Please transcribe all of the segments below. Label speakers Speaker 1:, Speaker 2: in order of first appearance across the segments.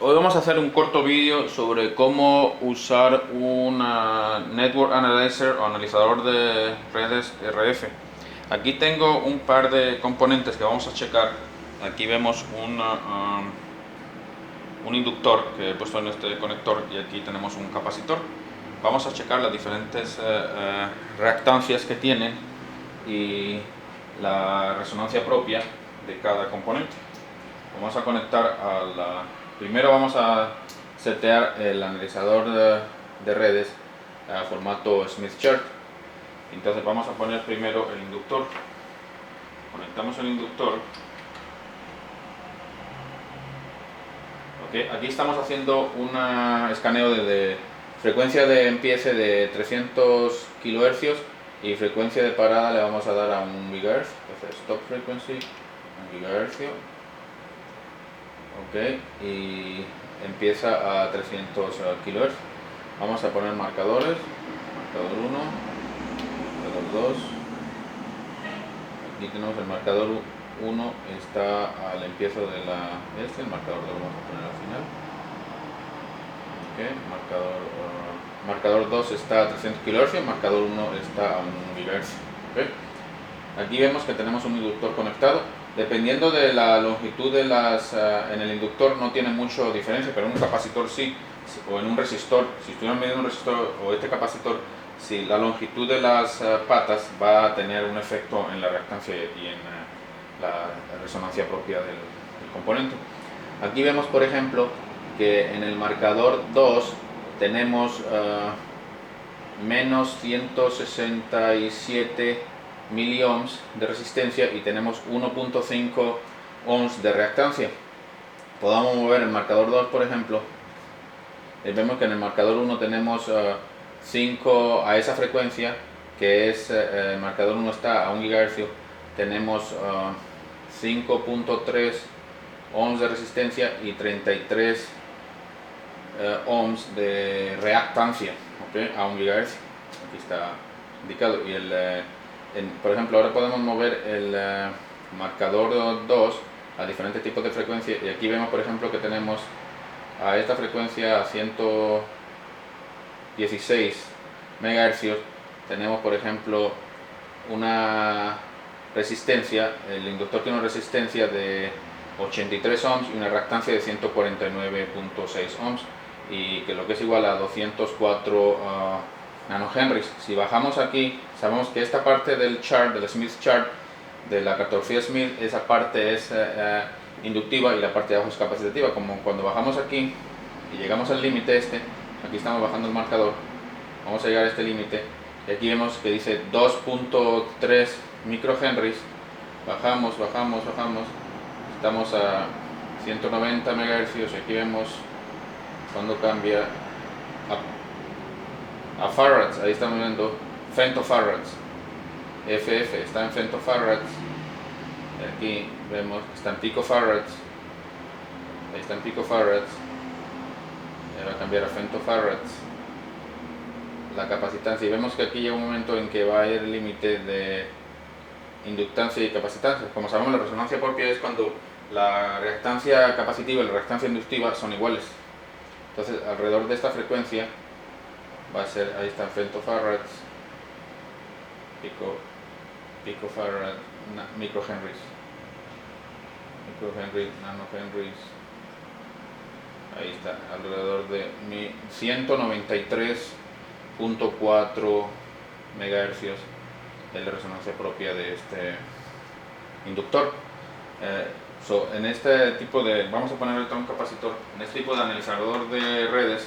Speaker 1: Hoy vamos a hacer un corto vídeo sobre cómo usar un Network Analyzer o analizador de redes RF. Aquí tengo un par de componentes que vamos a checar. Aquí vemos un inductor que he puesto en este conector y aquí tenemos un capacitor. Vamos a checar las diferentes reactancias que tienen y la resonancia propia de cada componente. Vamos a conectar a la... Primero vamos a setear el analizador de redes a formato Smith Chart. Entonces vamos a poner primero el inductor. Conectamos el inductor. Okay, aquí estamos haciendo un escaneo de frecuencia de empiece de 300 kHz y frecuencia de parada le vamos a dar a 1 GHz. Entonces stop frequency 1 GHz. Ok, y empieza a 300 kHz. Vamos a poner marcadores. Marcador 1, marcador 2. Aquí tenemos el marcador 1, está al empiezo de el marcador 2 lo vamos a poner al final. Okay, marcador 2 está a 300 kHz, marcador 1 está a 1 GHz. Okay. Aquí vemos que tenemos un inductor conectado. Dependiendo de la longitud de en el inductor no tiene mucha diferencia, pero en un capacitor sí, o en un resistor, si estuviera midiendo un resistor o este capacitor, sí, la longitud de las patas va a tener un efecto en la reactancia y en la resonancia propia del componente. Aquí vemos, por ejemplo, que en el marcador 2 tenemos menos 167 miliohms de resistencia y tenemos 1.5 ohms de reactancia. Podamos mover el marcador 2, por ejemplo. Vemos que en el marcador 1 tenemos 5 a esa frecuencia, que es el marcador 1 está a 1 GHz. Tenemos 5.3 ohms de resistencia y 33 ohms de reactancia, ¿okay? A 1 GHz. Aquí está indicado. Y por ejemplo, ahora podemos mover el marcador 2 a diferentes tipos de frecuencia y aquí vemos, por ejemplo, que tenemos a esta frecuencia a 116 MHz. Tenemos, por ejemplo, una resistencia, el inductor tiene una resistencia de 83 ohms y una reactancia de 149.6 ohms, y que lo que es igual a 204 nanohenries. Si bajamos aquí, sabemos que esta parte del chart, del Smith chart, de la cartografía Smith, esa parte es inductiva y la parte de abajo es capacitativa. Como cuando bajamos aquí y llegamos al límite aquí estamos bajando el marcador, vamos a llegar a este límite y aquí vemos que dice 2.3 microhenries. Bajamos, estamos a 190 MHz y aquí vemos cuando cambia a farads. Ahí estamos viendo femtofarads. FF está en femtofarads. Aquí vemos que está en picofarads. Ahí está en picofarads. Va a cambiar a femtofarads. La capacitancia, y vemos que aquí llega un momento en que va a ir el límite de inductancia y capacitancia. Como sabemos, la resonancia propia es cuando la reactancia capacitiva y la reactancia inductiva son iguales. Entonces, alrededor de esta frecuencia va a ser, ahí están femtofarads, picofarad, microhenries, nanohenries. Ahí está, alrededor de 193.4 MHz es la resonancia propia de este inductor. En este tipo de, vamos a poner ahorita un capacitor, en este tipo de analizador de redes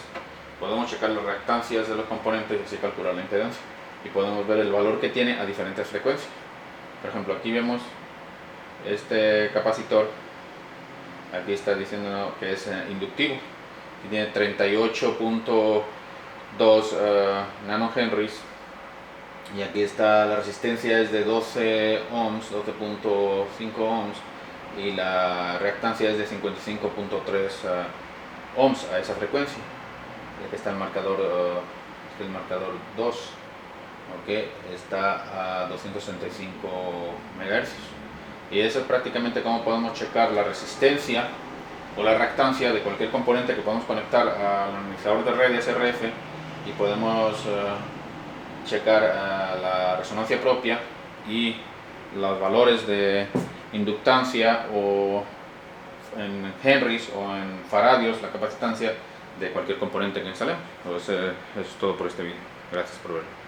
Speaker 1: podemos checar las reactancias de los componentes y así calcular la impedancia, y podemos ver el valor que tiene a diferentes frecuencias. Por ejemplo, aquí vemos este capacitor, aquí está diciendo que es inductivo y tiene 38.2 nanohenries, y aquí está la resistencia es de 12 ohms, 12.5 ohms, y la reactancia es de 55.3 ohms a esa frecuencia. Aquí está el marcador 2, okay, está a 265 MHz, y eso es prácticamente como podemos checar la resistencia o la reactancia de cualquier componente que podamos conectar al analizador de redes SRF y podemos checar la resonancia propia y los valores de inductancia o en henrys o en faradios, la capacitancia de cualquier componente que instalemos. Pues, eso es todo por este vídeo. Gracias por verlo.